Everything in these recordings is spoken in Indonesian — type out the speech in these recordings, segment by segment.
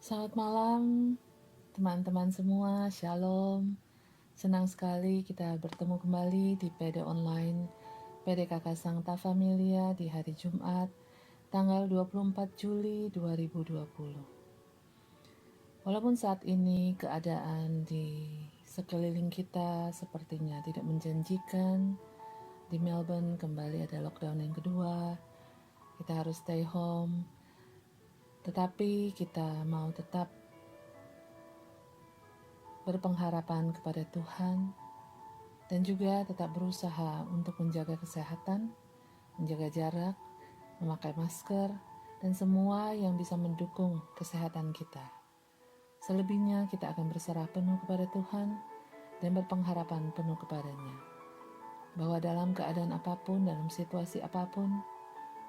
Selamat malam teman-teman semua, Shalom. Senang sekali kita bertemu kembali di PD Online PDKK Sancta Familia di hari Jumat tanggal 24 Juli 2020. Walaupun saat ini keadaan di sekeliling kita sepertinya tidak menjanjikan, di Melbourne kembali ada lockdown yang kedua, kita harus stay home, tetapi kita mau tetap berpengharapan kepada Tuhan dan juga tetap berusaha untuk menjaga kesehatan, menjaga jarak, memakai masker, dan semua yang bisa mendukung kesehatan kita. Selebihnya kita akan berserah penuh kepada Tuhan dan berpengharapan penuh kepadanya, bahwa dalam keadaan apapun, dalam situasi apapun,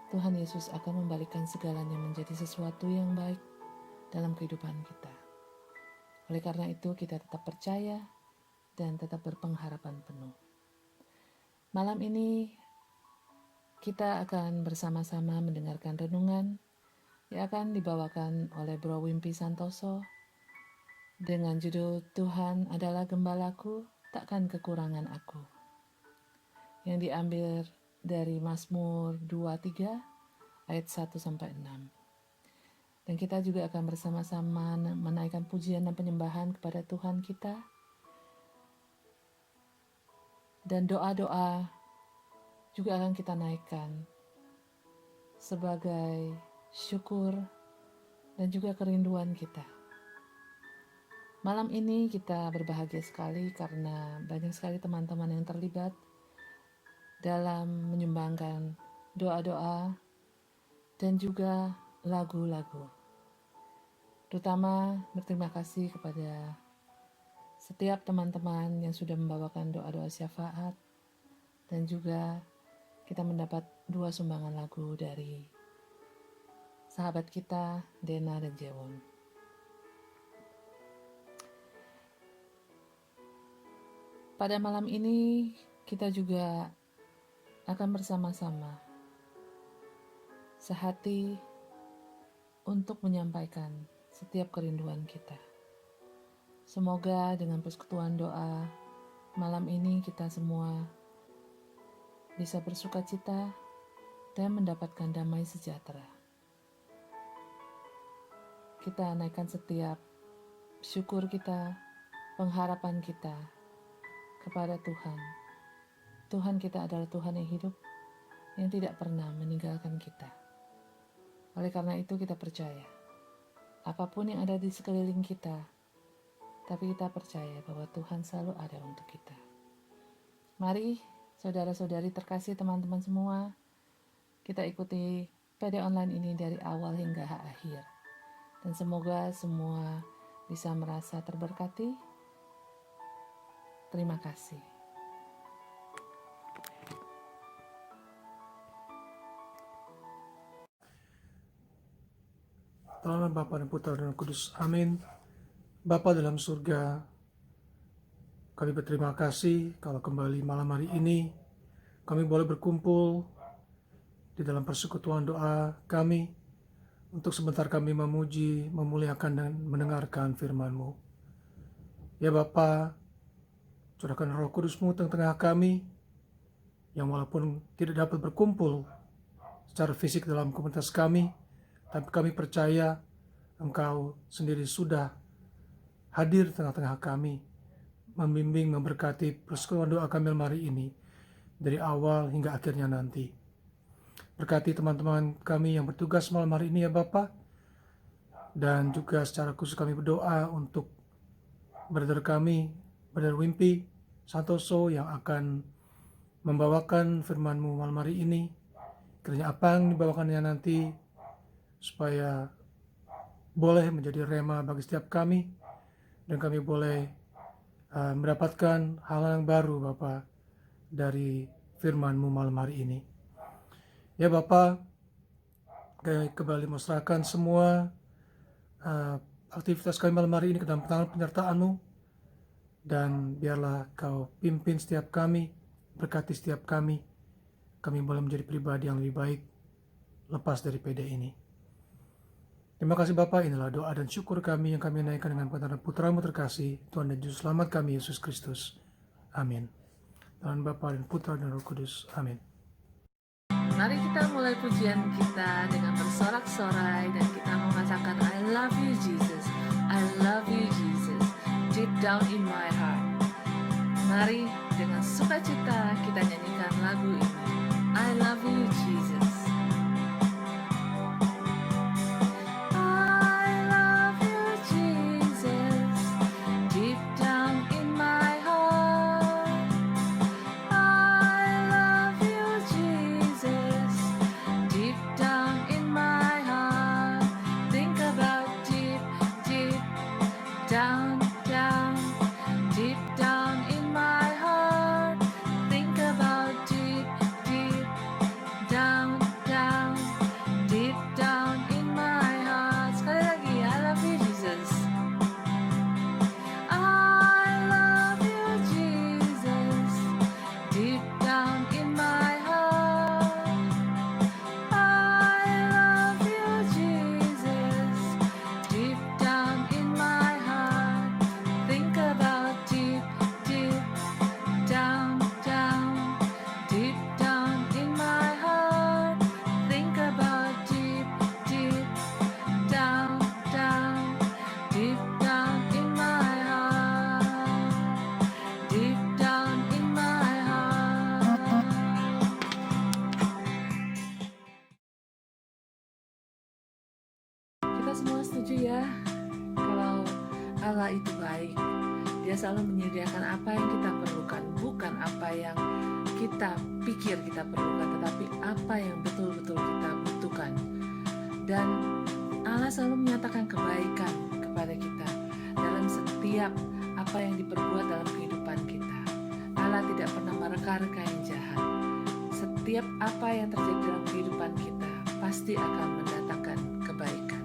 Tuhan Yesus akan membalikkan segalanya menjadi sesuatu yang baik dalam kehidupan kita. Oleh karena itu kita tetap percaya dan tetap berpengharapan penuh. Malam ini kita akan bersama-sama mendengarkan renungan yang akan dibawakan oleh Bro Wimpi Santoso dengan judul Tuhan adalah Gembalaku, takkan kekurangan aku, yang diambil dari Mazmur 23 ayat 1-6. Dan kita juga akan bersama-sama menaikkan pujian dan penyembahan kepada Tuhan kita, dan doa-doa juga akan kita naikkan sebagai syukur dan juga kerinduan kita. Malam ini kita berbahagia sekali karena banyak sekali teman-teman yang terlibat dalam menyumbangkan doa-doa dan juga lagu-lagu. Terutama berterima kasih kepada setiap teman-teman yang sudah membawakan doa-doa syafaat, dan juga kita mendapat 2 sumbangan lagu dari sahabat kita Dena dan Jewon. Pada malam ini kita juga akan bersama-sama sehati untuk menyampaikan setiap kerinduan kita. Semoga dengan persekutuan doa malam ini kita semua bisa bersukacita dan mendapatkan damai sejahtera. Kita naikkan setiap syukur kita, pengharapan kita kepada Tuhan. Tuhan kita adalah Tuhan yang hidup, yang tidak pernah meninggalkan kita. Oleh karena itu kita percaya, apapun yang ada di sekeliling kita, tapi kita percaya bahwa Tuhan selalu ada untuk kita. Mari saudara-saudari terkasih, teman-teman semua, kita ikuti PD Online ini dari awal hingga akhir. Dan semoga semua bisa merasa terberkati. Terima kasih. Dalam nama Bapa dan Putra dan Kudus. Amin. Bapa dalam surga, kami berterima kasih kalau kembali malam hari ini kami boleh berkumpul di dalam persekutuan doa kami untuk sebentar kami memuji, memuliakan dan mendengarkan firman-Mu. Ya Bapa, curahkan Roh Kudus-Mu tengah-tengah kami yang walaupun tidak dapat berkumpul secara fisik dalam komunitas kami, tapi kami percaya Engkau sendiri sudah hadir di tengah-tengah kami, membimbing, memberkati persekutuan doa kami hari ini dari awal hingga akhirnya nanti. Berkati teman-teman kami yang bertugas malam hari ini ya Bapa, dan juga secara khusus kami berdoa untuk brother kami, brother Wimpi Santoso yang akan membawakan firman-Mu malam hari ini. Kiranya apa yang dibawakannya nanti supaya boleh menjadi rema bagi setiap kami, dan kami boleh mendapatkan hal yang baru Bapa dari firman-Mu malam hari ini. Ya Bapa, kami kembali menyerahkan semua aktivitas kami malam hari ini ke dalam tangan penyertaan-Mu, dan biarlah Kau pimpin setiap kami, berkati setiap kami boleh menjadi pribadi yang lebih baik lepas dari PD ini. Terima kasih Bapa, inilah doa dan syukur kami yang kami naikkan dengan perkataan putra-Mu terkasih, Tuhan dan Juru Selamat kami, Yesus Kristus. Amin. Tuhan Bapa dan Putra dan Roh Kudus. Amin. Mari kita mulai pujian kita dengan bersorak-sorai dan kita mengatakan I love you Jesus, I love you Jesus, deep down in my heart. Mari dengan sukacita kita nyanyikan lagu ini, I love you Jesus. Kita semua setuju ya, kalau Allah itu baik. Dia selalu menyediakan apa yang kita perlukan, bukan apa yang kita pikir kita perlukan, tetapi apa yang betul-betul kita butuhkan. Dan Allah selalu menyatakan kebaikan kepada kita dalam setiap apa yang diperbuat dalam kehidupan kita. Allah tidak pernah mereka-reka yang jahat. Setiap apa yang terjadi dalam kehidupan kita pasti akan mendatangkan kebaikan.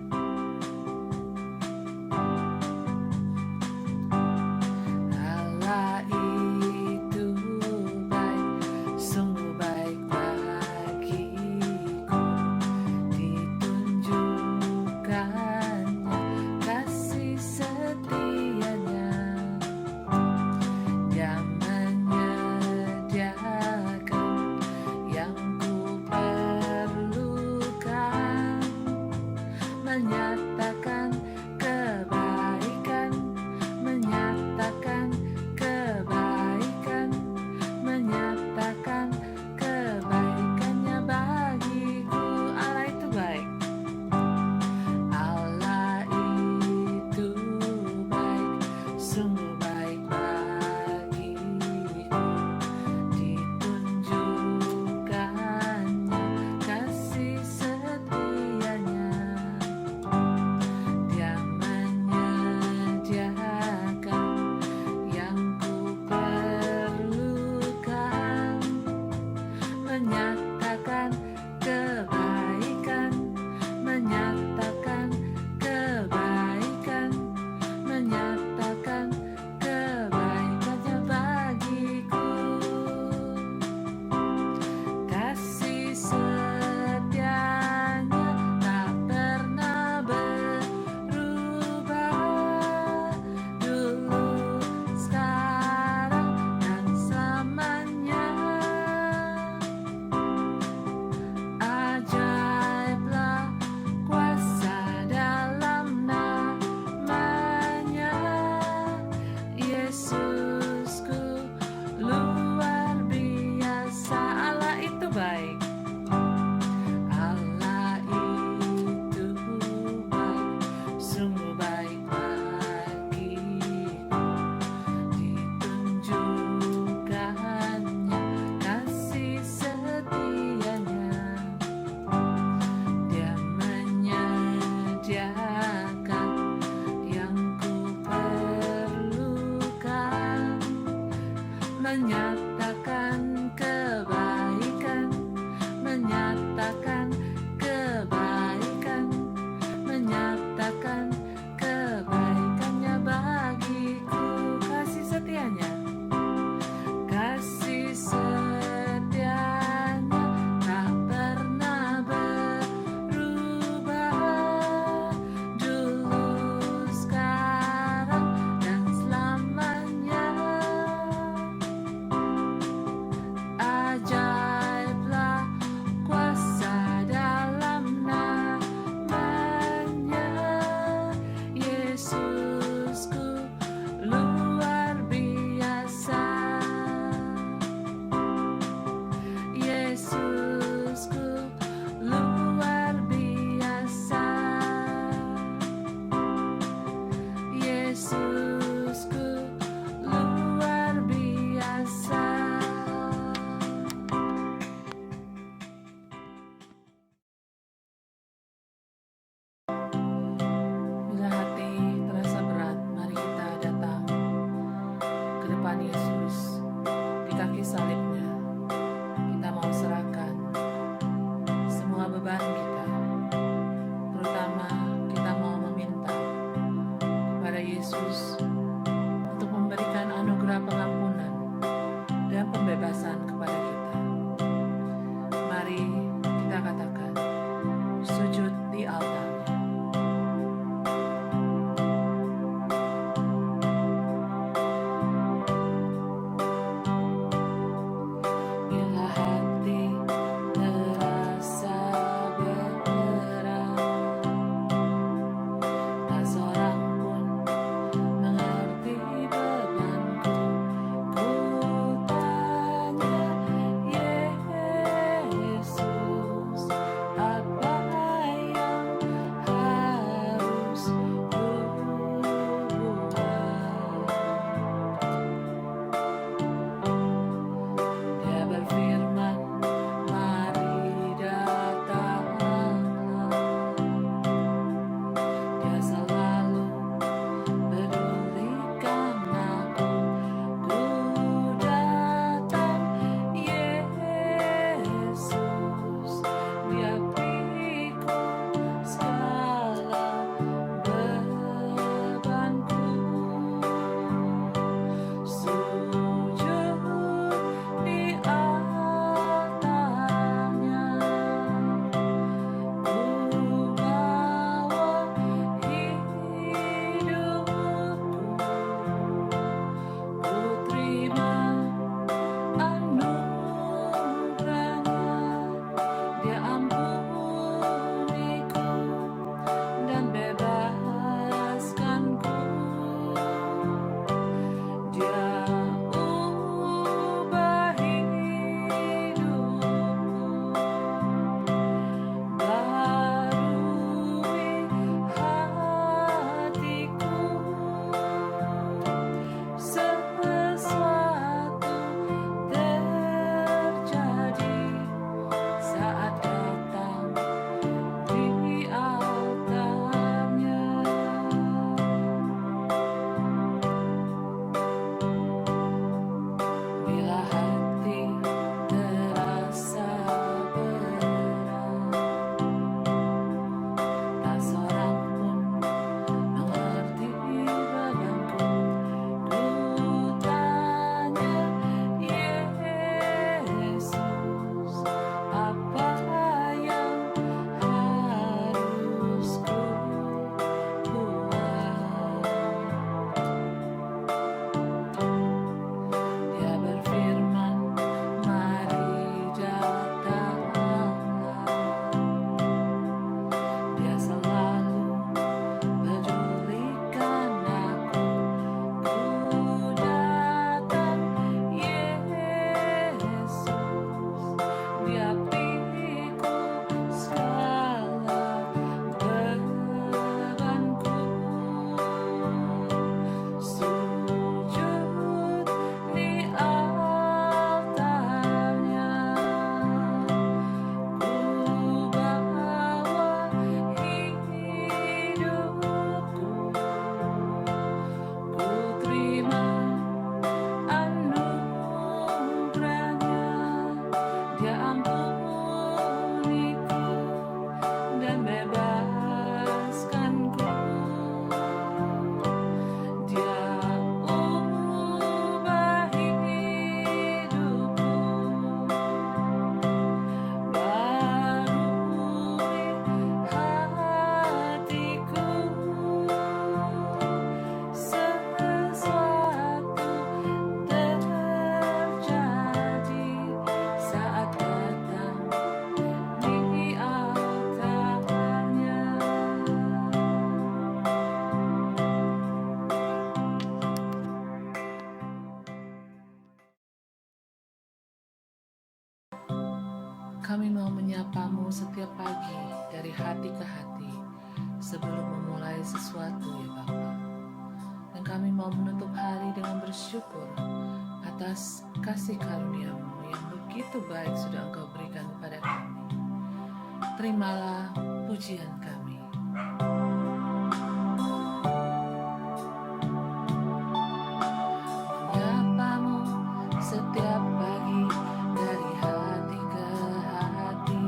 Yesus untuk memberikan anugerah pengampunan dan pembebasan kepada kita. Mari kita katakan, sujud di altarnya. Bila hati terasa berat, tak seorang pun mengerti bebanku. Ku tanya Yesus, apa yang harus ku buat? Dia berfirman, mari datanglah. Dia selalu pedulikan aku. Ku datang, Yesus, Dia pikul segala bebanku. Sujud di altarnya, ku bawa hidupku, ku terima anugerahnya. Dia ampuniku dan bebaskanku. Dia ubah hidupku, barui hatiku. Sesuatu terjadi saat datang di altarnya. Bila hati terasa berat, tak seorang pun mengerti bebanku. Ku tanya Yesus, apa yang harus ku buat? Dia berfirman, mari datanglah. Dia selalu pedulikan aku. Ku datang, Yesus, Dia pikul segala bebanku. Sujud di altarnya, ku bawa hidupku, ku terima anugerahnya. Dia ampuniku dan bebaskanku. Dia ubah hidupku, barui hatiku. Sesuatu terjadi saat datang di altarnya. Kami mau menyapamu setiap pagi dari hati ke hati sebelum memulai sesuatu, ya Bapa. Dan kami mau menutup hari dengan bersyukur atas kasih karunia-Mu yang begitu baik sudah Engkau berikan kepada kami. Terimalah pujian kami. Menyapamu setiap pagi dari hati ke hati,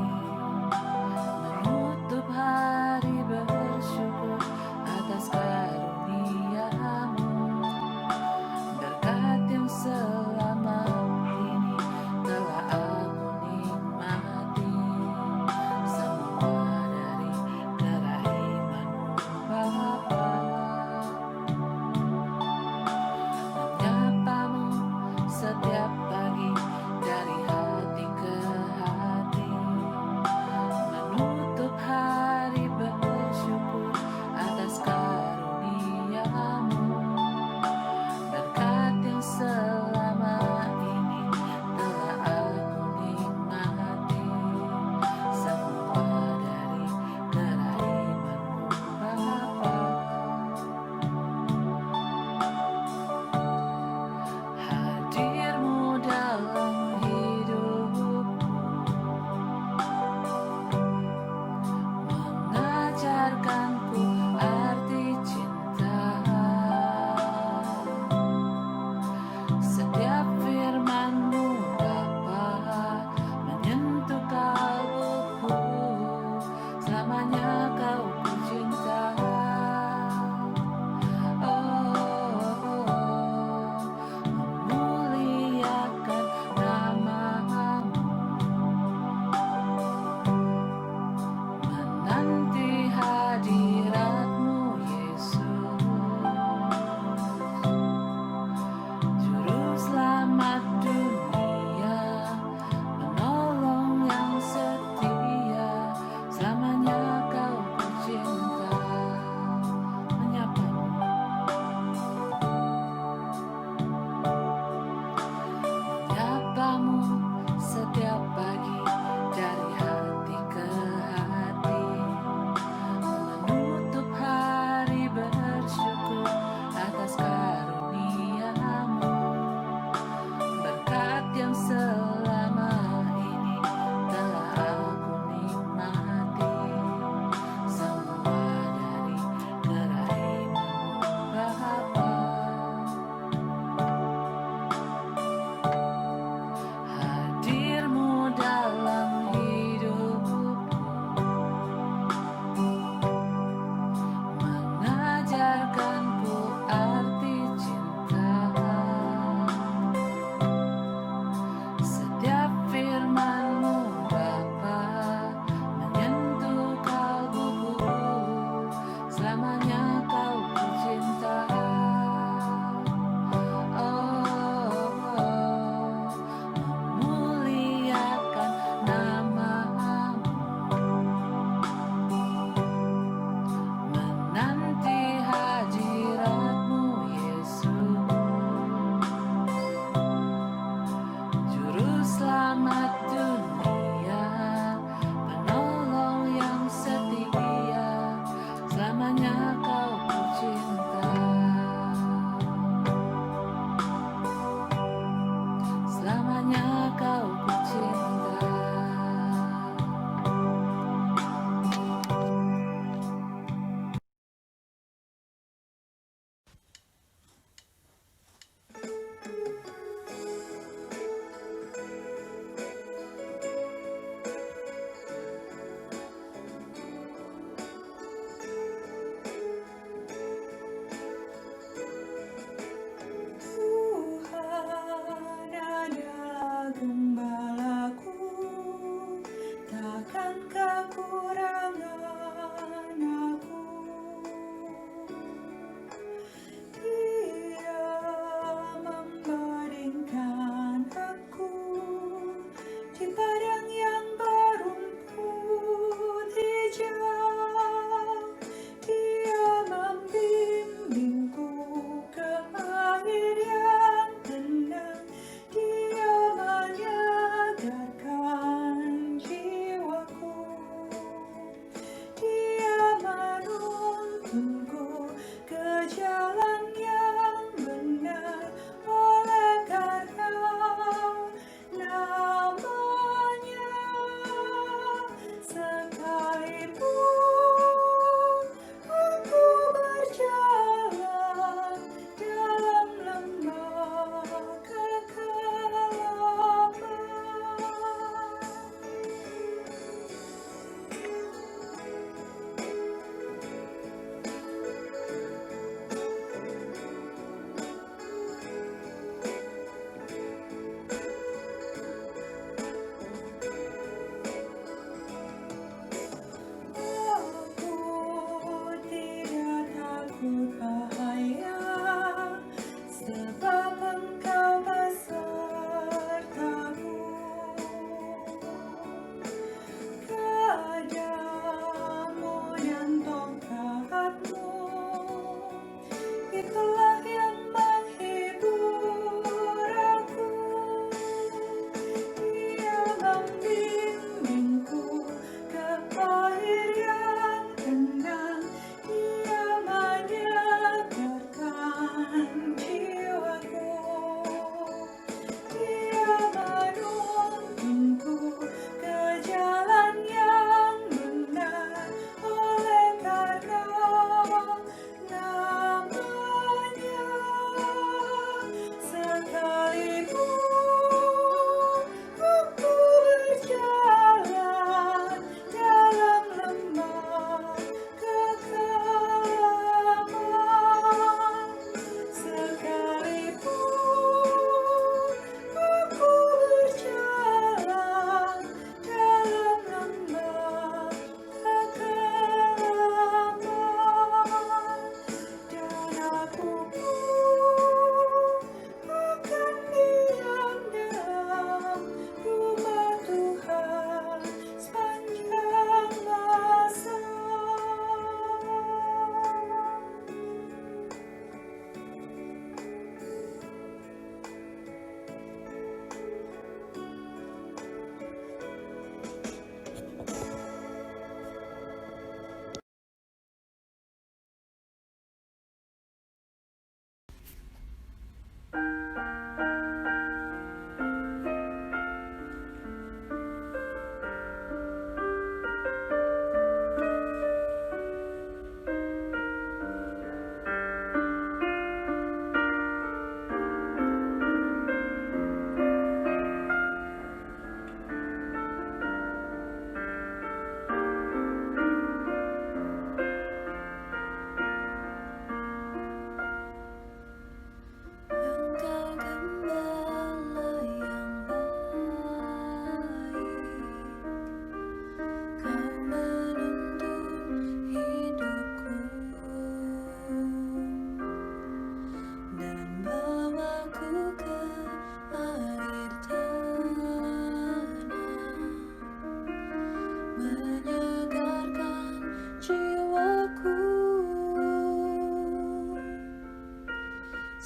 menutup hari bersyukur atas karunia-Mu. selamanya kau ku cinta. Memuliakan namamu, menanti hadiratmu Yesus, Juru Selamat dunia, penolong yang setia, selamanya kau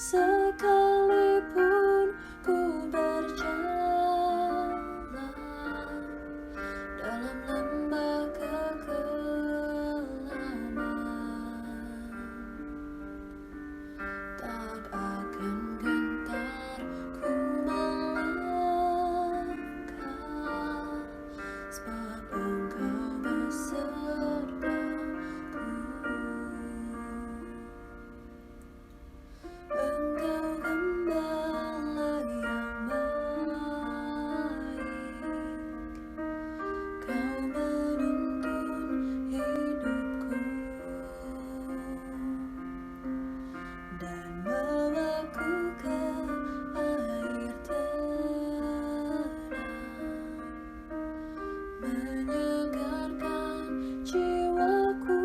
Sekalipun ku berjalan dalam lembah kekelaman, tak akan gentar ku melangkah, sebab Engkau besertaku. Engkau gembala yang baik, Kau menuntun hidupku dan bawaku ke air tenang, menyegarkan jiwaku.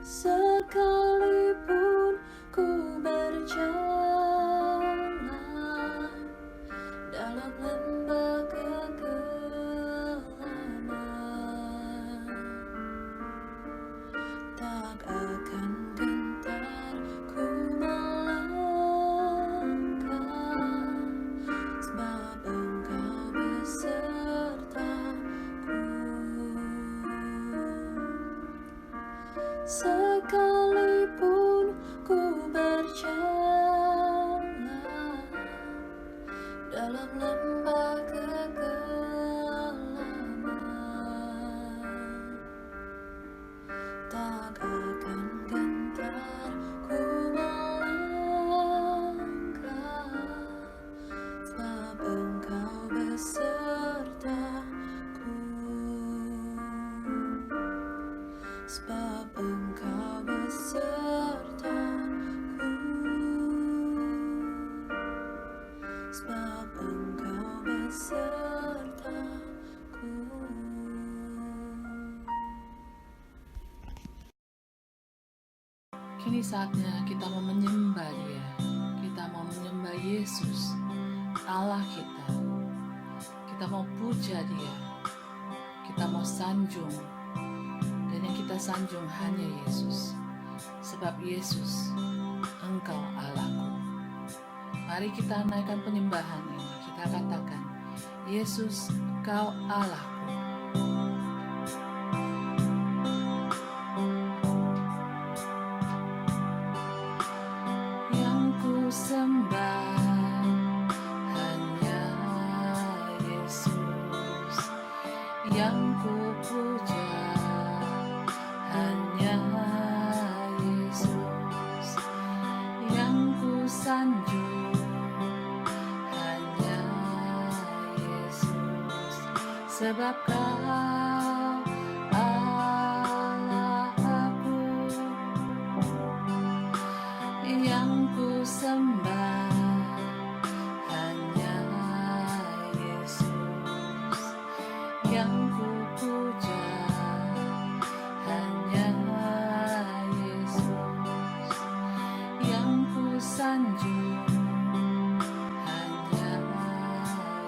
Sekalipun ku berjalan dalam lembah kekelaman, tak akan gentar ku melangkah, sebab Engkau besertaku. Sekalipun ku berjalan dalam lembah kekelaman, tak akan gentar ku melangkah, sebab Engkau besertaku. Sebab Engkau besertaku, sebab Engkau besertaku. Kini saatnya kita mau menyembah Dia. Kita mau menyembah Yesus, Allah kita. Kita mau puja Dia. Kita mau sanjung. Dan yang kita sanjung hanya Yesus. Sebab Yesus, Engkau Allahku. Mari kita naikkan penyembahan ini. Kita katakan, Yesus, Kau Allahku. Yang ku sembah hanya Yesus. Yang ku puja hanya Yesus. Yang ku sanjung hanya Yesus. Sebab Kau Allahku. Yang ku sembah hanya Yesus. Yang ku puja hanya Yesus. Yang ku sanjung hanya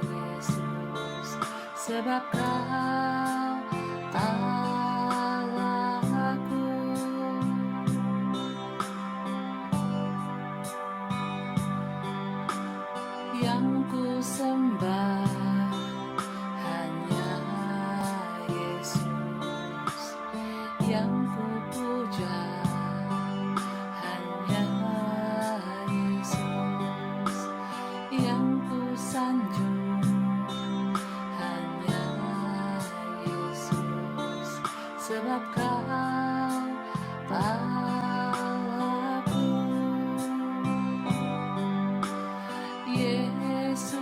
Yesus. Sebab Kau Allahku. Yang ku sembah hanya Yesus. Yang ku puja hanya Yesus. Yang ku sanjung hanya Yesus. Sebab Kau Allahku. Yesus,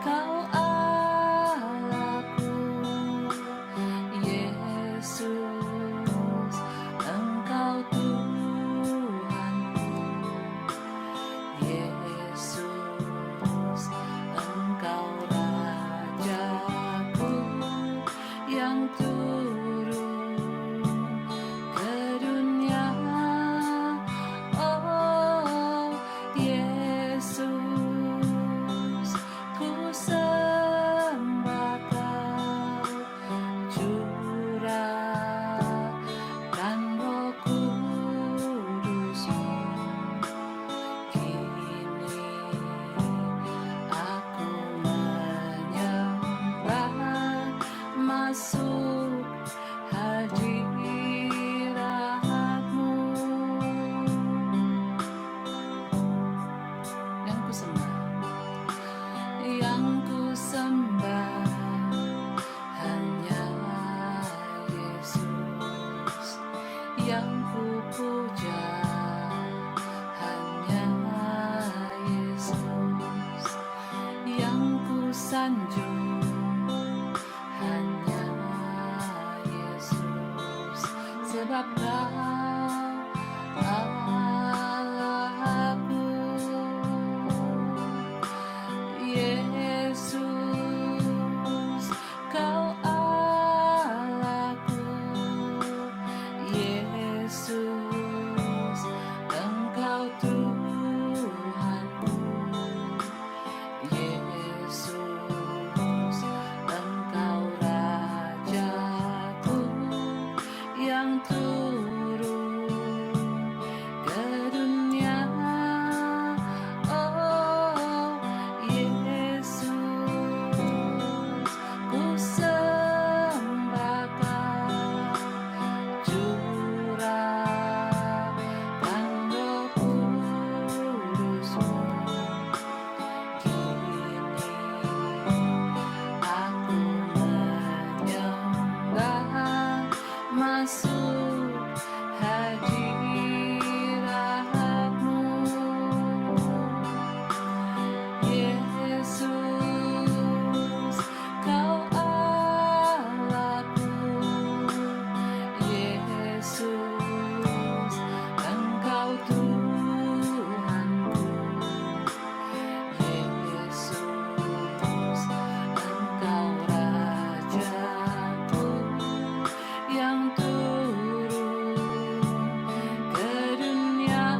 Kau Allahku. Yesus, Engkau Tuhanku. Yesus, Engkau Rajaku yang turun ke sebab Kau Allahku. Yesus, Kau Allahku. Yesus, Engkau Tuhanku. Yesus, Engkau Rajaku yang turun ke dunia. Oh Yesus, ku sembah Kau, curahkan Roh Kudus-Mu. Kini aku menyembah, masuk hadirat-Mu. Yesus, Kau Allahku. Yesus, Engkau Tuhanku. Yesus, Engkau Rajaku yang turun ke dunia.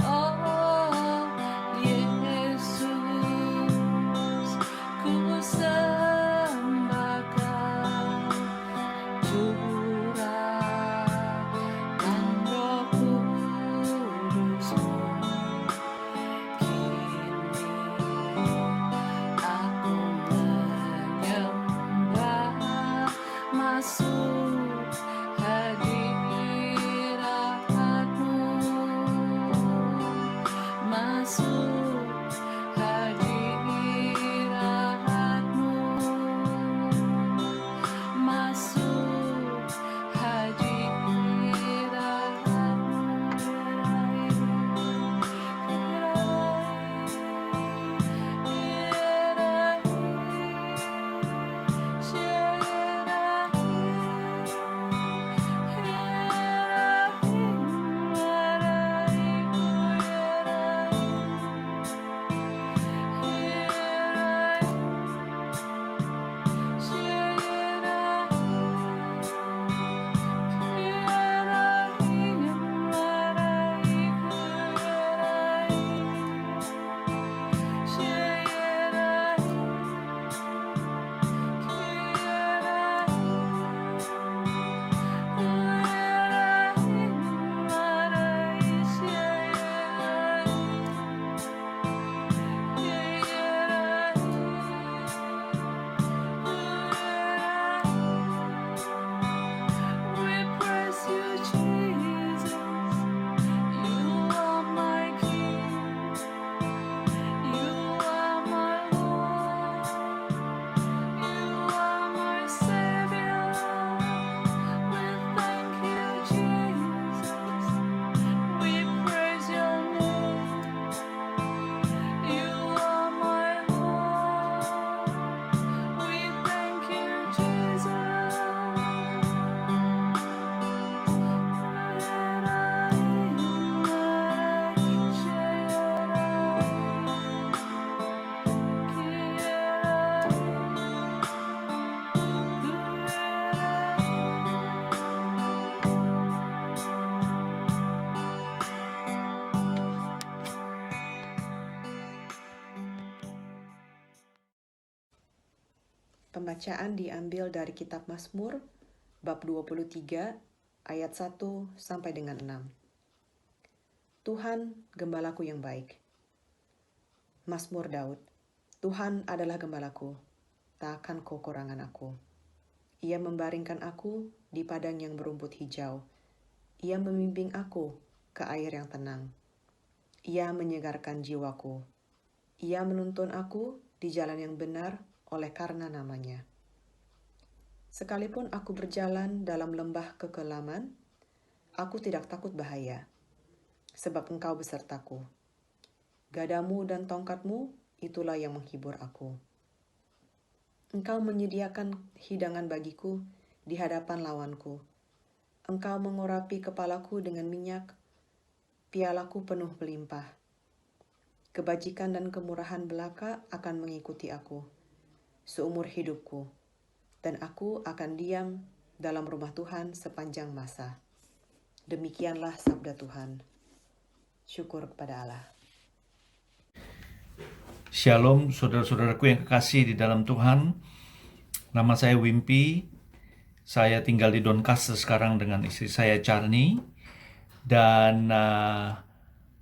Oh Yesus, ku sembah Kau, curahkan Roh Kudus-Mu. Kini aku menyembah, masuk hadirat-Mu. Masuk hadirat-Mu. Masuk We praise you, Jesus. You are my King. You are my Lord. You are my Savior. We thank you, Jesus. We praise your name. You are my Lord. We thank you, Jesus. Pembacaan diambil dari kitab Mazmur bab 23 ayat 1 sampai dengan 6. Tuhan, gembalaku yang baik. Mazmur Daud. Tuhan adalah gembalaku, tak akan kekurangan aku. Ia membaringkan aku di padang yang berumput hijau. Ia membimbing aku ke air yang tenang. Ia menyegarkan jiwaku. Ia menuntun aku di jalan yang benar oleh karena namanya. Sekalipun aku berjalan dalam lembah kekelaman, aku tidak takut bahaya, sebab Engkau besertaku. Gadamu dan tongkatmu, itulah yang menghibur aku. Engkau menyediakan hidangan bagiku di hadapan lawanku. Engkau mengurapi kepalaku dengan minyak, pialaku penuh berlimpah. Kebajikan dan kemurahan belaka akan mengikuti aku seumur hidupku, dan aku akan diam dalam rumah Tuhan sepanjang masa. Demikianlah sabda Tuhan. Syukur kepada Allah. Shalom saudara-saudaraku yang kekasih di dalam Tuhan. Nama saya Wimpy. Saya tinggal di Doncaster sekarang dengan istri saya Charni. Dan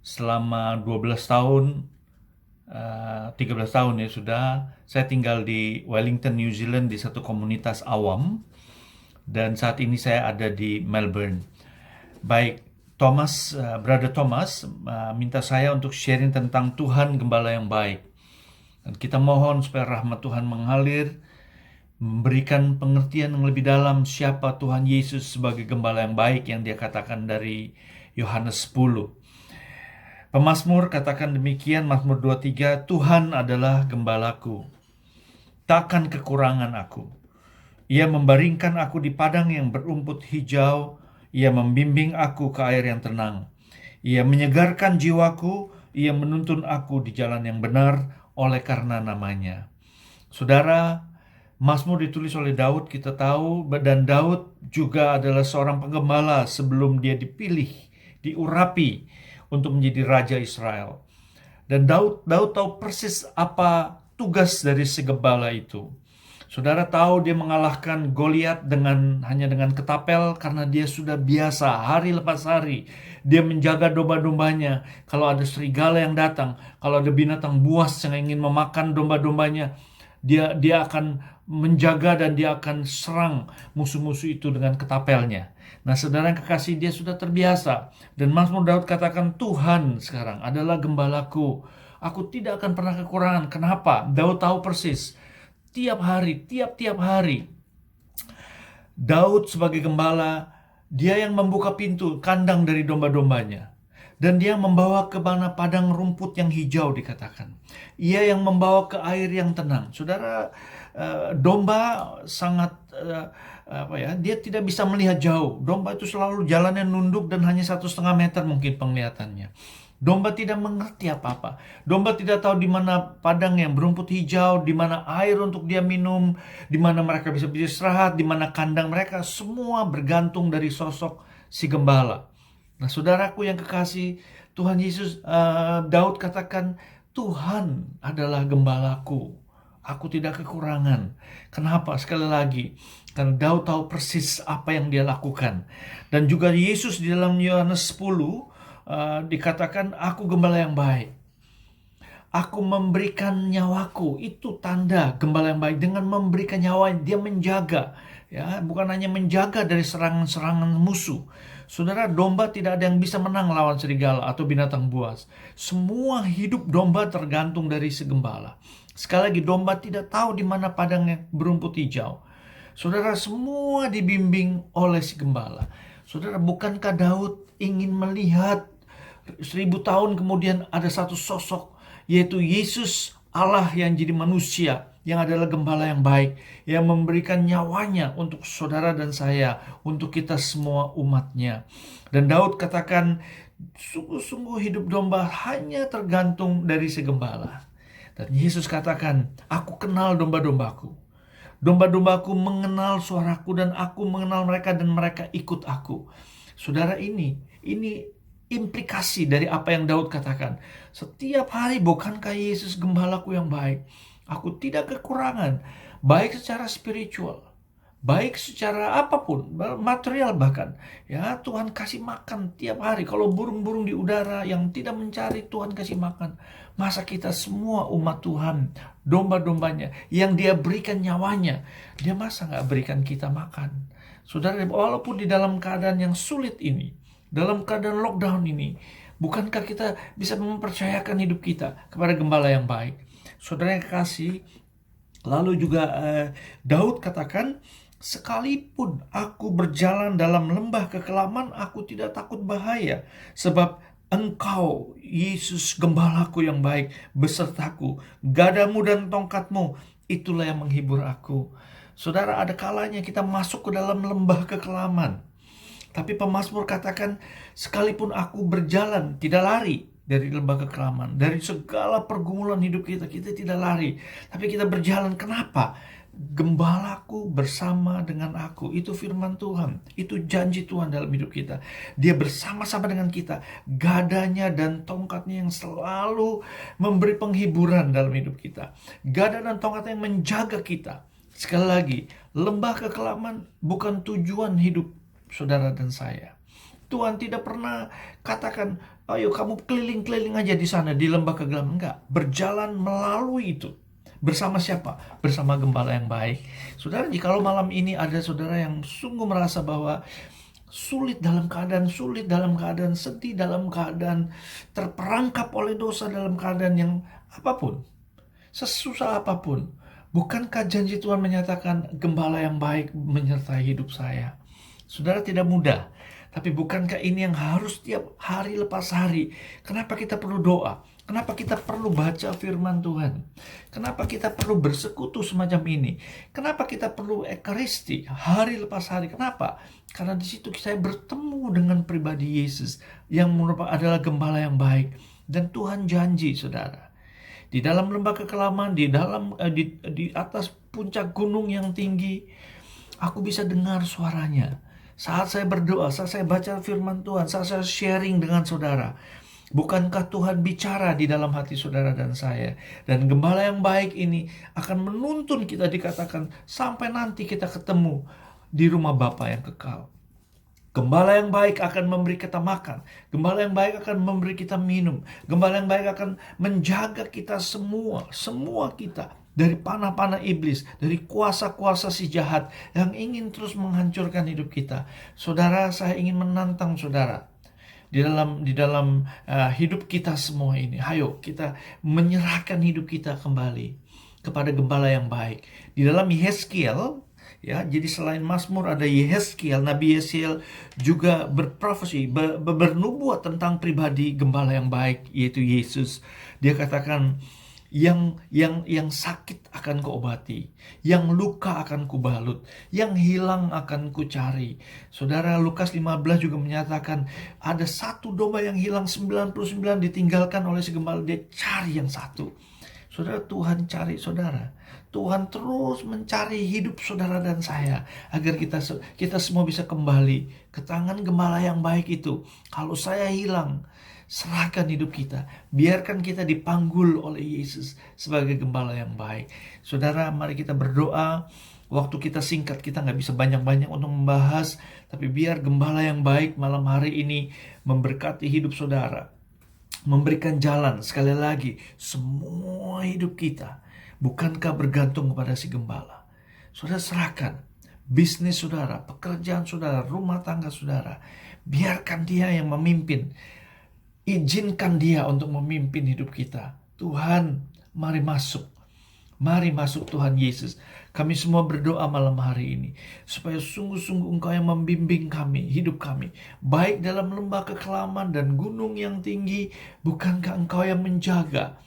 selama 12 tahun, 13 tahun ya sudah, saya tinggal di Wellington, New Zealand di satu komunitas awam. Dan saat ini saya ada di Melbourne. Baik, Brother Thomas minta saya untuk sharing tentang Tuhan Gembala yang baik. Dan kita mohon supaya rahmat Tuhan mengalir, memberikan pengertian yang lebih dalam siapa Tuhan Yesus sebagai Gembala yang baik yang dia katakan dari Yohanes 10. Pemazmur katakan demikian, Mazmur 23, Tuhan adalah gembalaku, takkan kekurangan aku. Ia membaringkan aku di padang yang berumput hijau, ia membimbing aku ke air yang tenang. Ia menyegarkan jiwaku, ia menuntun aku di jalan yang benar oleh karena namanya. Saudara, Mazmur ditulis oleh Daud, kita tahu, dan Daud juga adalah seorang penggembala sebelum dia dipilih, diurapi untuk menjadi raja Israel. Dan Daud tahu persis apa tugas dari si gembala itu. Saudara tahu dia mengalahkan Goliat hanya dengan ketapel karena dia sudah biasa hari lepas hari. Dia menjaga domba-dombanya. Kalau ada serigala yang datang, kalau ada binatang buas yang ingin memakan domba-dombanya, dia akan menjaga dan dia akan serang musuh-musuh itu dengan ketapelnya. Nah, saudara yang kekasih, dia sudah terbiasa. Dan Mazmur Daud katakan, Tuhan sekarang adalah gembalaku. Aku tidak akan pernah kekurangan. Kenapa? Daud tahu persis. Tiap hari, tiap hari, Daud sebagai gembala, dia yang membuka pintu kandang dari domba-dombanya. Dan dia membawa ke mana padang rumput yang hijau dikatakan. Ia yang membawa ke air yang tenang. Saudara, domba sangat dia tidak bisa melihat jauh. Domba itu selalu jalannya nunduk dan hanya 1,5 meter mungkin penglihatannya. Domba tidak mengerti apa-apa. Domba tidak tahu di mana padang yang berumput hijau, di mana air untuk dia minum, di mana mereka bisa beristirahat, di mana kandang mereka. Semua bergantung dari sosok si gembala. Nah, saudaraku yang kekasih, Tuhan Yesus, Daud katakan, Tuhan adalah gembalaku. Aku tidak kekurangan. Kenapa? Sekali lagi, karena Daud tahu persis apa yang dia lakukan. Dan juga Yesus di dalam Yohanes 10, dikatakan, aku gembala yang baik. Aku memberikan nyawaku. Itu tanda gembala yang baik. Dengan memberikan nyawa, dia menjaga. Ya, bukan hanya menjaga dari serangan-serangan musuh. Saudara, domba tidak ada yang bisa menang lawan serigala atau binatang buas. Semua hidup domba tergantung dari si gembala. Sekali lagi, domba tidak tahu di mana padangnya berumput hijau. Saudara, semua dibimbing oleh si gembala. Saudara, bukankah Daud ingin melihat 1000 tahun kemudian ada satu sosok, yaitu Yesus Allah yang jadi manusia, yang adalah gembala yang baik, yang memberikan nyawanya untuk saudara dan saya, untuk kita semua umatnya. Dan Daud katakan, sungguh-sungguh hidup domba hanya tergantung dari si gembala. Dan Yesus katakan, aku kenal domba-dombaku. Domba-dombaku mengenal suaraku dan aku mengenal mereka dan mereka ikut aku. Saudara, ini implikasi dari apa yang Daud katakan. Setiap hari, bukankah Yesus gembalaku yang baik? Aku tidak kekurangan, baik secara spiritual, baik secara apapun, material bahkan. Ya, Tuhan kasih makan tiap hari. Kalau burung-burung di udara yang tidak mencari, Tuhan kasih makan. Masa kita semua umat Tuhan, domba-dombanya, yang dia berikan nyawanya, dia masa gak berikan kita makan? Saudara, walaupun di dalam keadaan yang sulit ini, dalam keadaan lockdown ini, bukankah kita bisa mempercayakan hidup kita kepada gembala yang baik? Saudara yang kekasih, lalu juga Daud katakan, sekalipun aku berjalan dalam lembah kekelaman, aku tidak takut bahaya, sebab Engkau, Yesus gembalaku yang baik, besertaku. Gadamu dan tongkatmu, itulah yang menghibur aku. Saudara, ada kalanya kita masuk ke dalam lembah kekelaman. Tapi pemazmur katakan, sekalipun aku berjalan, tidak lari dari lembah kekelaman, dari segala pergumulan hidup kita tidak lari, tapi kita berjalan. Kenapa? Gembalaku bersama dengan aku. Itu firman Tuhan, itu janji Tuhan dalam hidup kita. Dia bersama-sama dengan kita, gadanya dan tongkatnya yang selalu memberi penghiburan dalam hidup kita, gada dan tongkatnya yang menjaga kita. Sekali lagi, lembah kekelaman bukan tujuan hidup saudara dan saya. Tuhan tidak pernah katakan, ayo kamu keliling-keliling aja di sana di lembah kegelapan. Enggak, berjalan melalui itu. Bersama siapa? Bersama gembala yang baik. Saudara, jikalau malam ini ada saudara yang sungguh merasa bahwa sulit dalam keadaan sedih, dalam keadaan terperangkap oleh dosa, dalam keadaan yang apapun, sesusah apapun, bukankah janji Tuhan menyatakan gembala yang baik menyertai hidup saya? Saudara, tidak mudah. Tapi bukankah ini yang harus tiap hari lepas hari? Kenapa kita perlu doa? Kenapa kita perlu baca firman Tuhan? Kenapa kita perlu bersekutu semacam ini? Kenapa kita perlu ekaristi hari lepas hari? Kenapa? Karena di situ saya bertemu dengan pribadi Yesus yang merupakan adalah gembala yang baik. Dan Tuhan janji, saudara, di dalam lembah kekelaman, di atas puncak gunung yang tinggi, aku bisa dengar suaranya. Saat saya berdoa, saat saya baca firman Tuhan, saat saya sharing dengan saudara, bukankah Tuhan bicara di dalam hati saudara dan saya? Dan gembala yang baik ini akan menuntun kita, dikatakan, sampai nanti kita ketemu di rumah Bapa yang kekal. Gembala yang baik akan memberi kita makan. Gembala yang baik akan memberi kita minum. Gembala yang baik akan menjaga kita semua kita, dari panah-panah iblis, dari kuasa-kuasa si jahat yang ingin terus menghancurkan hidup kita. Saudara, saya ingin menantang saudara di dalam hidup kita semua ini. Ayo kita menyerahkan hidup kita kembali kepada gembala yang baik. Di dalam Yehezkiel, ya, jadi selain Mazmur ada Yehezkiel, Nabi Yehezkiel juga berprofesi, bernubuat tentang pribadi gembala yang baik, yaitu Yesus. Dia katakan, yang sakit akan kuobati, yang luka akan kubalut, yang hilang akan kucari. Saudara, Lukas 15 juga menyatakan ada satu domba yang hilang, 99 ditinggalkan oleh si gembala, dia cari yang satu. Saudara, Tuhan cari saudara. Tuhan terus mencari hidup saudara dan saya agar kita semua bisa kembali ke tangan gembala yang baik itu. Kalau saya hilang, serahkan hidup kita. Biarkan kita dipanggul oleh Yesus sebagai gembala yang baik. Saudara, mari kita berdoa. Waktu kita singkat, kita nggak bisa banyak-banyak untuk membahas. Tapi biar gembala yang baik malam hari ini memberkati hidup saudara. Memberikan jalan, sekali lagi, semua hidup kita. Bukankah bergantung kepada si gembala? Saudara, serahkan bisnis saudara, pekerjaan saudara, rumah tangga saudara. Biarkan dia yang memimpin. Izinkan dia untuk memimpin hidup kita. Tuhan, mari masuk. Mari masuk Tuhan Yesus. Kami semua berdoa malam hari ini, supaya sungguh-sungguh Engkau yang membimbing kami, hidup kami. Baik dalam lembah kekelaman dan gunung yang tinggi, bukankah Engkau yang menjaga?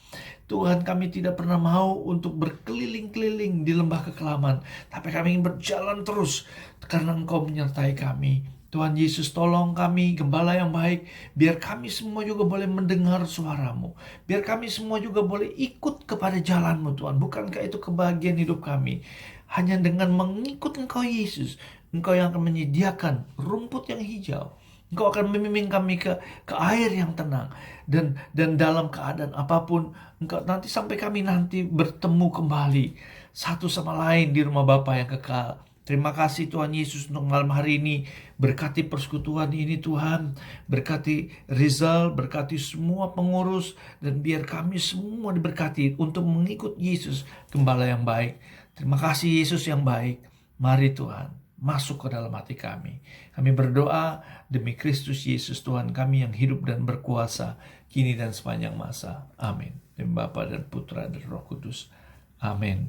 Tuhan, kami tidak pernah mau untuk berkeliling-keliling di lembah kekelaman, tapi kami ingin berjalan terus, karena Engkau menyertai kami. Tuhan Yesus, tolong kami, gembala yang baik, biar kami semua juga boleh mendengar suara-Mu. Biar kami semua juga boleh ikut kepada jalan-Mu, Tuhan. Bukankah itu kebahagiaan hidup kami? Hanya dengan mengikut Engkau Yesus, Engkau yang akan menyediakan rumput yang hijau. Engkau akan membimbing kami ke air yang tenang. Dan dalam keadaan apapun, Engkau nanti sampai kami nanti bertemu kembali satu sama lain di rumah Bapa yang kekal. Terima kasih Tuhan Yesus untuk malam hari ini. Berkati persekutuan ini Tuhan. Berkati Rizal, berkati semua pengurus. Dan biar kami semua diberkati untuk mengikut Yesus, gembala yang baik. Terima kasih Yesus yang baik. Mari Tuhan, masuk ke dalam hati kami. Kami berdoa demi Kristus Yesus Tuhan kami yang hidup dan berkuasa, kini dan sepanjang masa. Amin. Demi Bapa dan Putra dan Roh Kudus. Amin.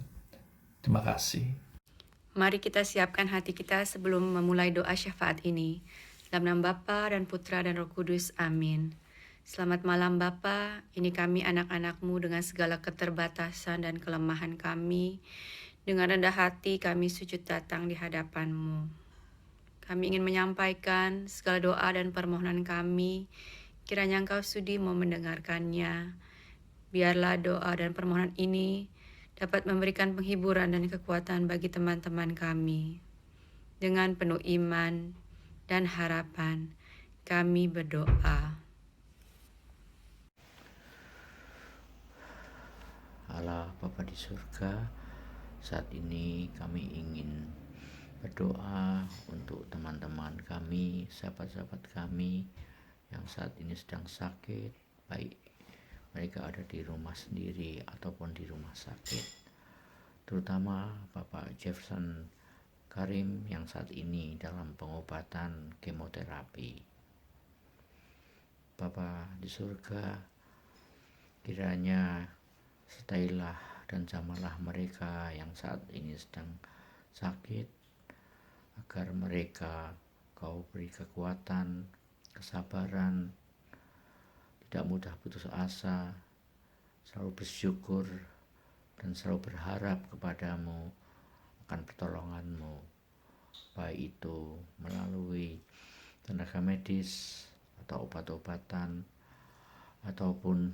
Terima kasih. Mari kita siapkan hati kita sebelum memulai doa syafaat ini. Dalam nama Bapa dan Putra dan Roh Kudus. Amin. Selamat malam Bapa, ini kami anak-anak-Mu dengan segala keterbatasan dan kelemahan kami. Dengan rendah hati kami sujud datang di hadapan-Mu. Kami ingin menyampaikan segala doa dan permohonan kami. Kiranya Engkau sudi mau mendengarkannya. Biarlah doa dan permohonan ini dapat memberikan penghiburan dan kekuatan bagi teman-teman kami. Dengan penuh iman dan harapan, kami berdoa. Allah Bapa di surga, saat ini kami ingin berdoa untuk teman-teman kami, sahabat-sahabat kami yang saat ini sedang sakit, baik mereka ada di rumah sendiri ataupun di rumah sakit. Terutama Bapak Jefferson Karim yang saat ini dalam pengobatan kemoterapi. Bapa di surga, kiranya sertailah dan jamalah mereka yang saat ini sedang sakit, agar mereka Kau beri kekuatan, kesabaran, tidak mudah putus asa, selalu bersyukur dan selalu berharap kepadamu akan pertolonganmu, baik itu melalui tenaga medis atau obat-obatan ataupun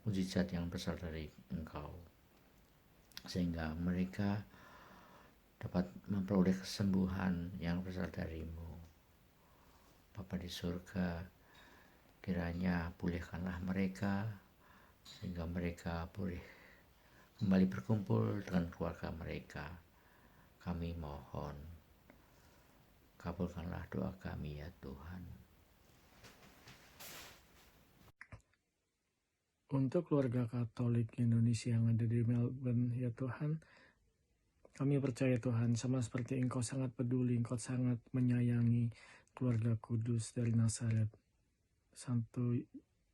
mujizat yang besar dari Engkau, sehingga mereka dapat memperoleh kesembuhan yang besar darimu. Bapa di surga, kiranya pulihkanlah mereka sehingga mereka boleh kembali berkumpul dengan keluarga mereka. Kami mohon, kabulkanlah doa kami ya Tuhan. Untuk keluarga Katolik Indonesia yang ada di Melbourne, ya Tuhan, kami percaya Tuhan, sama seperti Engkau sangat peduli, Engkau sangat menyayangi keluarga kudus dari Nazaret, Santo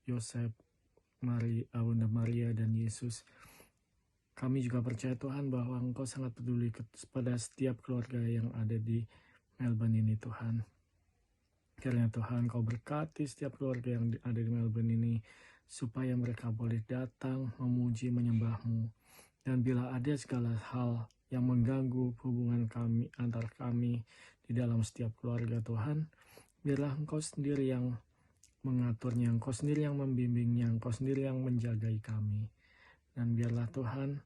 Yosef, Bunda Maria, dan Yesus. Kami juga percaya Tuhan bahwa Engkau sangat peduli kepada setiap keluarga yang ada di Melbourne ini Tuhan. Kiranya Tuhan Kau berkati setiap keluarga yang ada di Melbourne ini, supaya mereka boleh datang memuji menyembah-Mu. Dan bila ada segala hal yang mengganggu hubungan kami antar kami di dalam setiap keluarga Tuhan, biarlah Engkau sendiri yang mengaturnya, Engkau sendiri yang membimbingnya, Engkau sendiri yang menjagai kami. Dan biarlah Tuhan,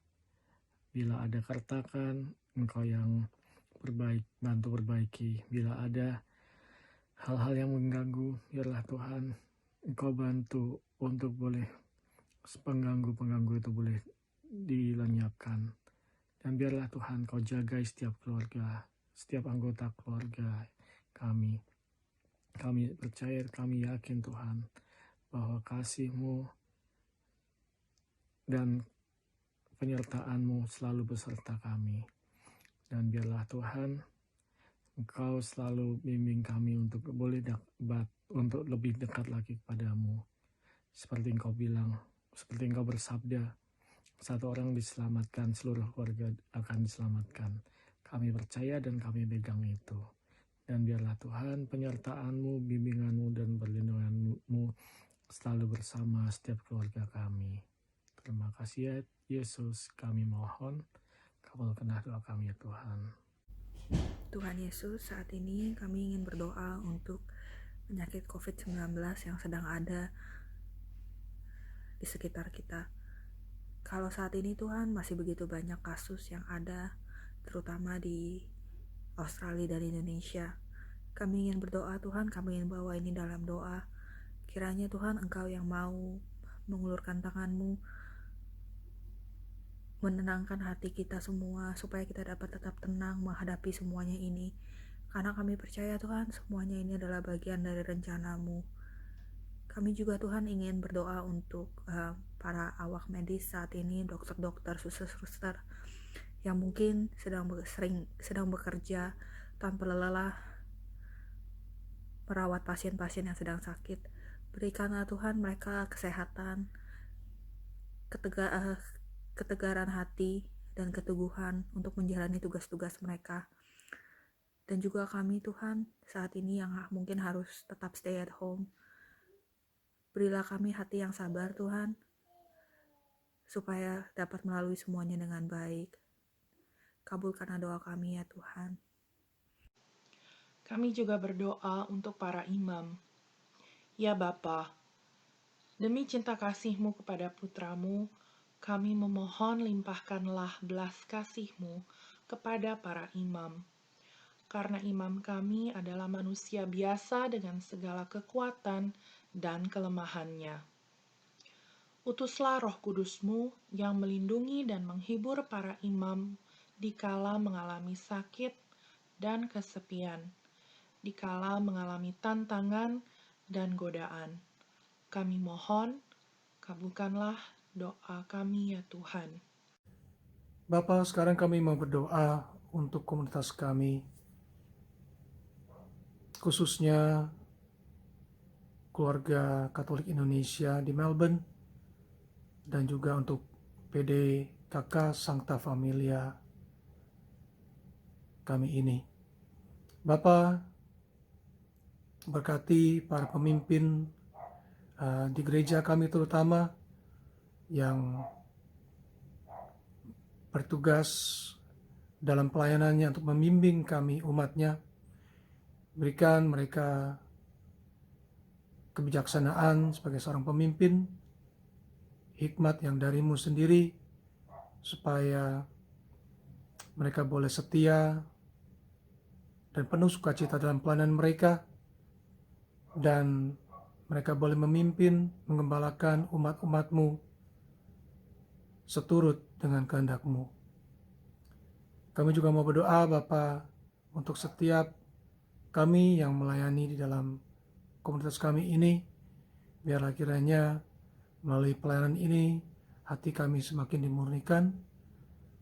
bila ada keretakan, Engkau yang bantu perbaiki. Bila ada hal-hal yang mengganggu, biarlah Tuhan Engkau bantu untuk boleh pengganggu-pengganggu itu boleh dilenyapkan. Dan biarlah Tuhan Kau jaga setiap keluarga, setiap anggota keluarga kami. Kami percaya, kami yakin Tuhan, bahwa kasih-Mu dan penyertaan-Mu selalu beserta kami. Dan biarlah Tuhan, Engkau selalu bimbing kami untuk boleh untuk lebih dekat lagi kepadamu. Seperti Engkau bilang, seperti Engkau bersabda, satu orang diselamatkan, seluruh keluarga akan diselamatkan. Kami percaya dan kami pegang itu. Dan biarlah Tuhan, penyertaan-Mu, bimbingan-Mu, dan perlindungan-Mu selalu bersama setiap keluarga kami. Terima kasih ya Yesus, kami mohon, kabulkanlah doa kami ya Tuhan. Tuhan Yesus, saat ini kami ingin berdoa untuk penyakit COVID-19 yang sedang ada di sekitar kita. Kalau saat ini Tuhan masih begitu banyak kasus yang ada, terutama di Australia dan Indonesia. Kami ingin berdoa Tuhan, kami ingin bawa ini dalam doa. Kiranya Tuhan Engkau yang mau mengulurkan tangan-Mu, menenangkan hati kita semua, supaya kita dapat tetap tenang menghadapi semuanya ini. Karena kami percaya Tuhan, semuanya ini adalah bagian dari rencana-Mu. Kami juga Tuhan ingin berdoa untuk para awak medis saat ini, dokter-dokter, suster-suster, yang mungkin sedang bekerja tanpa lelah merawat pasien-pasien yang sedang sakit. Berikanlah Tuhan mereka kesehatan, ketegaran hati, dan keteguhan untuk menjalani tugas-tugas mereka. Dan juga kami Tuhan saat ini yang mungkin harus tetap stay at home, berilah kami hati yang sabar Tuhan, supaya dapat melalui semuanya dengan baik. Kabulkanlah doa kami ya Tuhan. Kami juga berdoa untuk para imam. Ya Bapa, demi cinta kasih-Mu kepada putramu, kami memohon limpahkanlah belas kasih-Mu kepada para imam. Karena imam kami adalah manusia biasa dengan segala kekuatan dan kelemahannya. Utuslah Roh Kudus-Mu yang melindungi dan menghibur para imam dikala mengalami sakit dan kesepian, dikala mengalami tantangan dan godaan. Kami mohon, kabulkanlah doa kami ya Tuhan. Bapa, sekarang kami mau berdoa untuk komunitas kami, khususnya keluarga Katolik Indonesia di Melbourne, dan juga untuk PDKK Sancta Familia kami ini. Bapa, berkati para pemimpin di gereja kami terutama yang bertugas dalam pelayanannya untuk membimbing kami umatnya. Berikan mereka kebijaksanaan sebagai seorang pemimpin, hikmat yang darimu sendiri, supaya mereka boleh setia dan penuh sukacita dalam pelayanan mereka, dan mereka boleh memimpin, mengembalakan umat-umatmu seturut dengan kehendak-Mu. Kami juga mau berdoa Bapa untuk setiap kami yang melayani di dalam komunitas kami ini, biarlah kiranya melalui pelayanan ini hati kami semakin dimurnikan,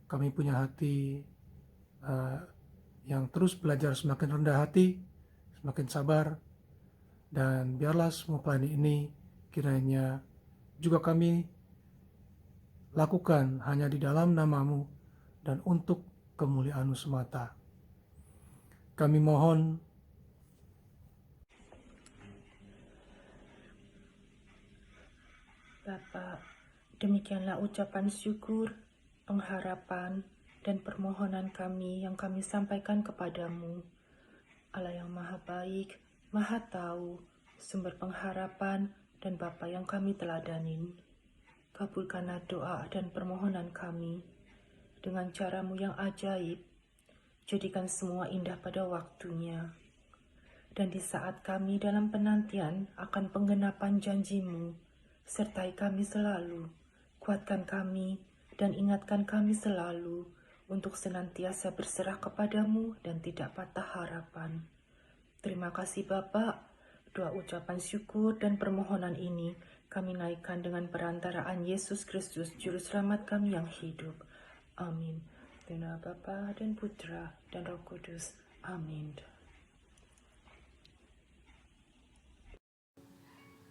kami punya hati yang terus belajar semakin rendah hati, semakin sabar, dan biarlah semua pelayanan ini kiranya juga kami lakukan hanya di dalam nama-Mu dan untuk kemuliaan-Mu semata. Kami mohon Bapa, demikianlah ucapan syukur, pengharapan, dan permohonan kami yang kami sampaikan kepadamu. Allah yang maha baik, maha tahu, sumber pengharapan, dan Bapa yang kami teladanin. Kabulkanlah doa dan permohonan kami dengan cara-Mu yang ajaib. Jadikan semua indah pada waktunya. Dan di saat kami dalam penantian akan penggenapan janji-Mu, sertai kami selalu, kuatkan kami, dan ingatkan kami selalu untuk senantiasa berserah kepadamu dan tidak patah harapan. Terima kasih Bapa. Doa ucapan syukur dan permohonan ini kami naikkan dengan perantaraan Yesus Kristus, Juru Selamat kami yang hidup. Amin. Dalam nama Bapa dan Putra dan Roh Kudus. Amin.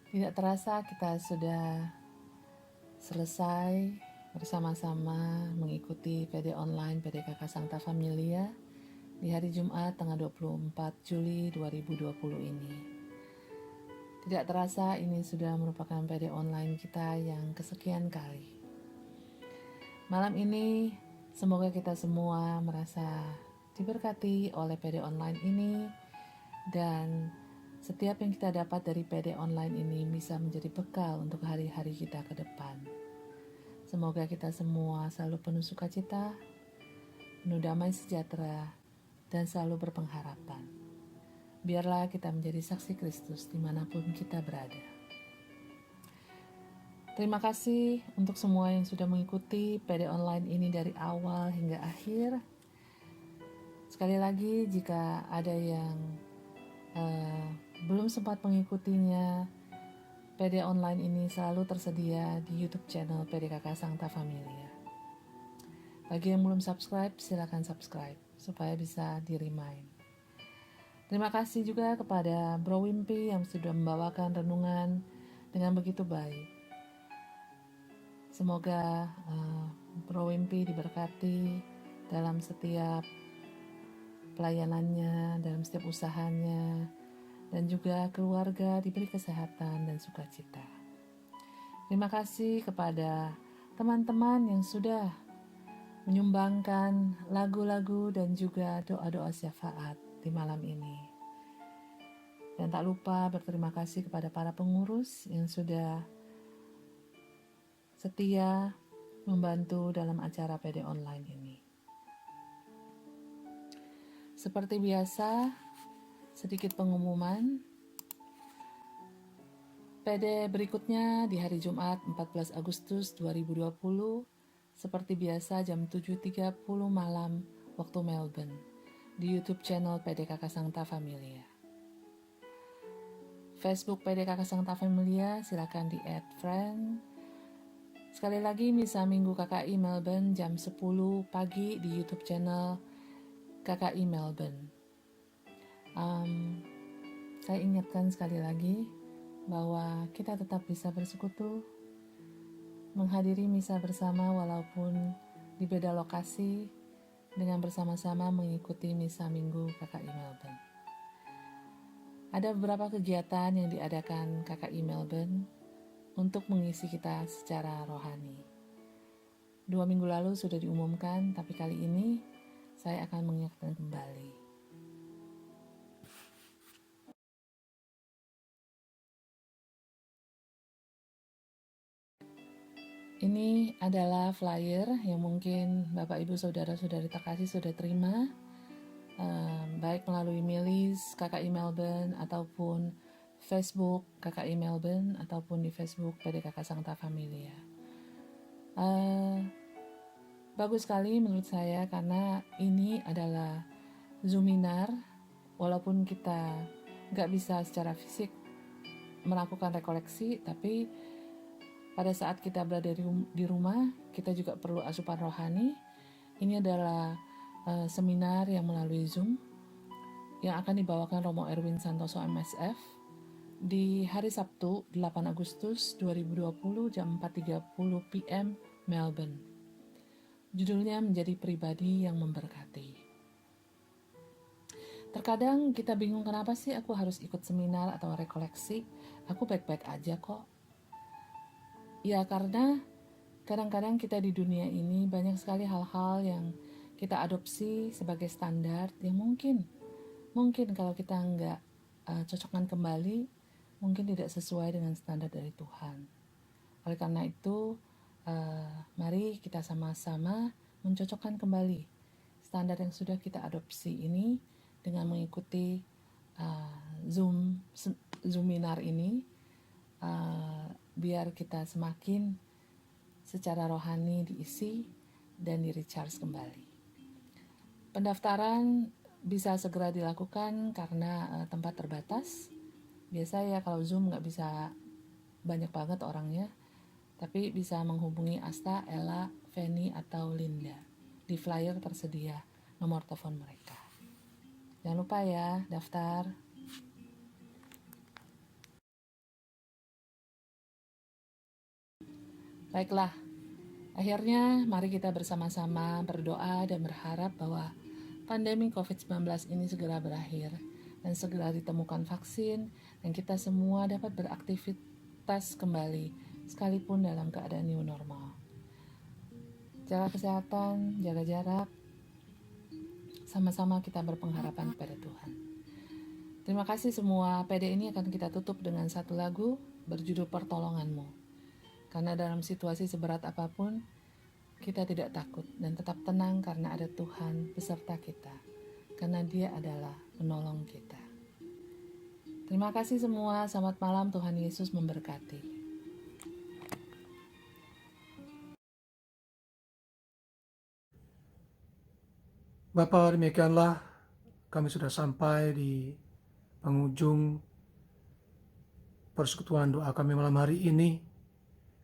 Tidak terasa kita sudah selesai bersama-sama mengikuti PD Online PDKK Sancta Familia di hari Jumat tanggal 24 Juli 2020 ini. Tidak terasa ini sudah merupakan PD Online kita yang kesekian kali. Malam ini semoga kita semua merasa diberkati oleh PD Online ini, dan setiap yang kita dapat dari PD Online ini bisa menjadi bekal untuk hari-hari kita ke depan. Semoga kita semua selalu penuh sukacita, penuh damai sejahtera, dan selalu berpengharapan. Biarlah kita menjadi saksi Kristus dimanapun kita berada. Terima kasih untuk semua yang sudah mengikuti PD Online ini dari awal hingga akhir. Sekali lagi, jika ada yang belum sempat mengikutinya, PD Online ini selalu tersedia di YouTube channel PDKK Sancta Familia. Bagi yang belum subscribe, silakan subscribe supaya bisa di-remind. Terima kasih juga kepada Bro Wimpy yang sudah membawakan renungan dengan begitu baik. Semoga Bro Wimpy diberkati dalam setiap pelayanannya, dalam setiap usahanya, dan juga keluarga diberi kesehatan dan sukacita. Terima kasih kepada teman-teman yang sudah menyumbangkan lagu-lagu dan juga doa-doa syafaat di malam ini. Dan tak lupa berterima kasih kepada para pengurus yang sudah setia membantu dalam acara PD online ini. Seperti biasa, sedikit pengumuman. PD berikutnya di hari Jumat 14 Agustus 2020 seperti biasa jam 7.30 malam waktu Melbourne di YouTube channel PD Kakak Sancta Familia. Facebook PD Kakak Sancta Familia silakan di add friend. Sekali lagi misa Minggu KKI Melbourne jam 10 pagi di YouTube channel KKI Melbourne. Saya ingatkan sekali lagi bahwa kita tetap bisa bersekutu, menghadiri misa bersama walaupun di beda lokasi dengan bersama-sama mengikuti misa Minggu KKI Melbourne. Ada beberapa kegiatan yang diadakan KKI Melbourne untuk mengisi kita secara rohani. 2 minggu lalu sudah diumumkan, tapi kali ini saya akan mengingatkan kembali. Ini adalah flyer yang mungkin Bapak Ibu Saudara-saudari terkasih sudah terima, baik melalui milis KKI Melbourne ataupun Facebook KKI Melbourne ataupun di Facebook PD Kakak Sancta Familia. Bagus sekali menurut saya karena ini adalah Zoominar, walaupun kita nggak bisa secara fisik melakukan rekoleksi, tapi pada saat kita berada di rumah, kita juga perlu asupan rohani. Ini adalah seminar yang melalui Zoom yang akan dibawakan Romo Erwin Santoso MSF di hari Sabtu 8 Agustus 2020 jam 4.30 PM Melbourne. Judulnya menjadi pribadi yang memberkati. Terkadang kita bingung kenapa sih aku harus ikut seminar atau rekoleksi, aku baik-baik aja kok. Ya karena kadang-kadang kita di dunia ini banyak sekali hal-hal yang kita adopsi sebagai standar yang mungkin kalau kita nggak cocokkan kembali, mungkin tidak sesuai dengan standar dari Tuhan. Oleh karena itu, mari kita sama-sama mencocokkan kembali standar yang sudah kita adopsi ini dengan mengikuti Zoominar ini, biar kita semakin secara rohani diisi dan di-recharge kembali. Pendaftaran bisa segera dilakukan karena tempat terbatas. Biasa ya kalau Zoom nggak bisa banyak banget orangnya, tapi bisa menghubungi Asta, Ella, Feni, atau Linda. Di flyer tersedia nomor telepon mereka. Jangan lupa ya, daftar. Baiklah, akhirnya mari kita bersama-sama berdoa dan berharap bahwa pandemi COVID-19 ini segera berakhir dan segera ditemukan vaksin dan kita semua dapat beraktivitas kembali sekalipun dalam keadaan new normal. Jaga kesehatan, jaga jarak, sama-sama kita berpengharapan kepada Tuhan. Terima kasih semua. PD ini akan kita tutup dengan satu lagu berjudul Pertolonganmu. Karena dalam situasi seberat apapun, kita tidak takut dan tetap tenang karena ada Tuhan beserta kita. Karena Dia adalah penolong kita. Terima kasih semua. Selamat malam. Tuhan Yesus memberkati. Bapa, demikianlah kami sudah sampai di penghujung persekutuan doa kami malam hari ini.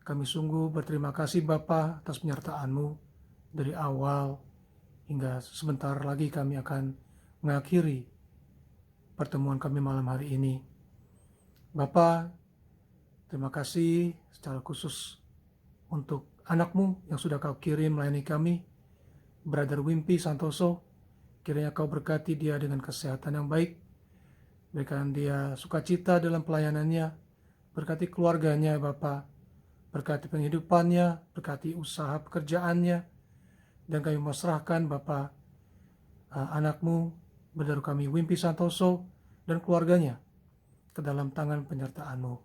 Kami sungguh berterima kasih Bapa atas penyertaan-Mu dari awal hingga sebentar lagi kami akan mengakhiri pertemuan kami malam hari ini. Bapa, terima kasih secara khusus untuk anak-Mu yang sudah Kau kirim melayani kami, Brother Wimpy Santoso. Kiranya Kau berkati dia dengan kesehatan yang baik, berikan dia sukacita dalam pelayanannya, berkati keluarganya Bapa, berkati penghidupannya, berkati usaha pekerjaannya, dan kami menyerahkan Bapa anak-Mu, Brother kami Wimpy Santoso dan keluarganya ke dalam tangan penyertaan-Mu.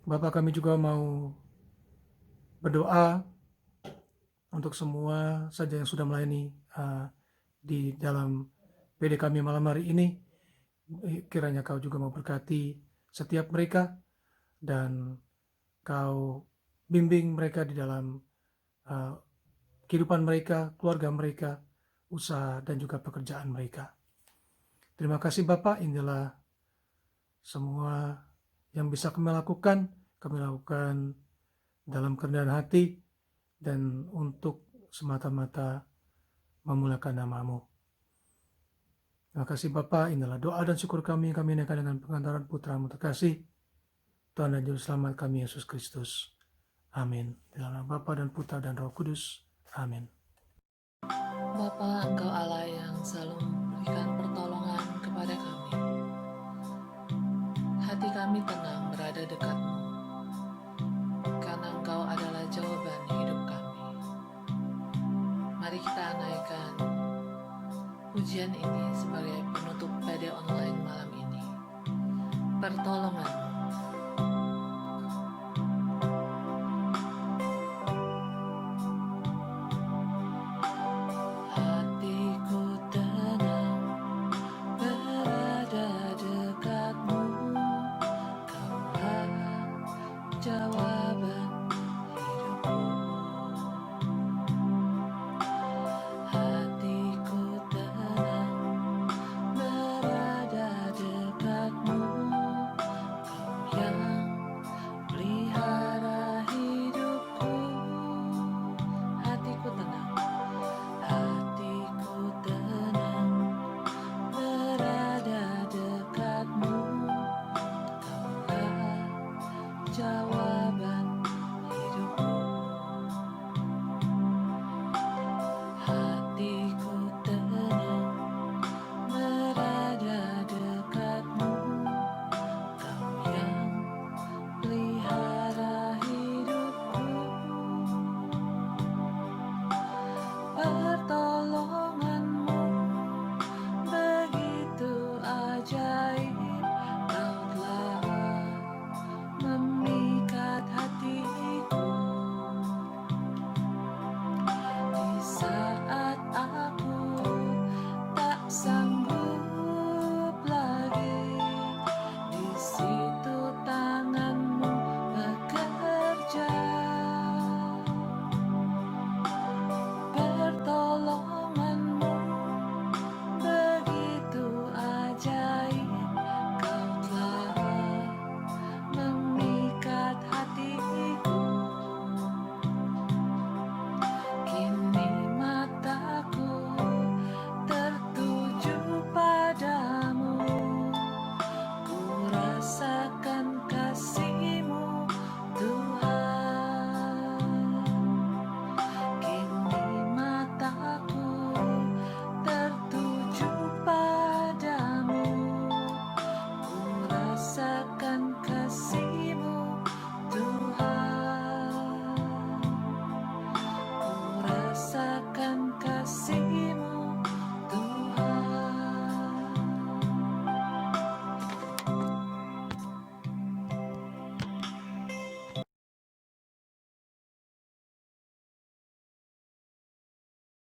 Bapa, kami juga mau berdoa untuk semua saja yang sudah melayani di dalam PD kami malam hari ini. Kiranya Kau juga mau berkati setiap mereka dan Kau bimbing mereka di dalam kehidupan mereka, keluarga mereka, usaha dan juga pekerjaan mereka. Terima kasih Bapak, inilah semua yang bisa kami lakukan dalam kerendahan hati dan untuk semata-mata memuliakan nama-Mu. Terima kasih Bapa, inilah doa dan syukur kami naikkan dengan pengantaran Putra-Mu terkasih, Tuhan dan Juru Selamat kami, Yesus Kristus. Amin. Di dalam nama Bapa dan Putra dan Roh Kudus. Amin. Bapa, Engkau Allah yang selalu memberikan pertolongan kepada kami. Hati kami tenang berada dekat-Mu, karena Engkau adalah jawaban hidup kami. Mari kita naikkan pujian ini sebagai penutup PD online malam ini. Pertolongan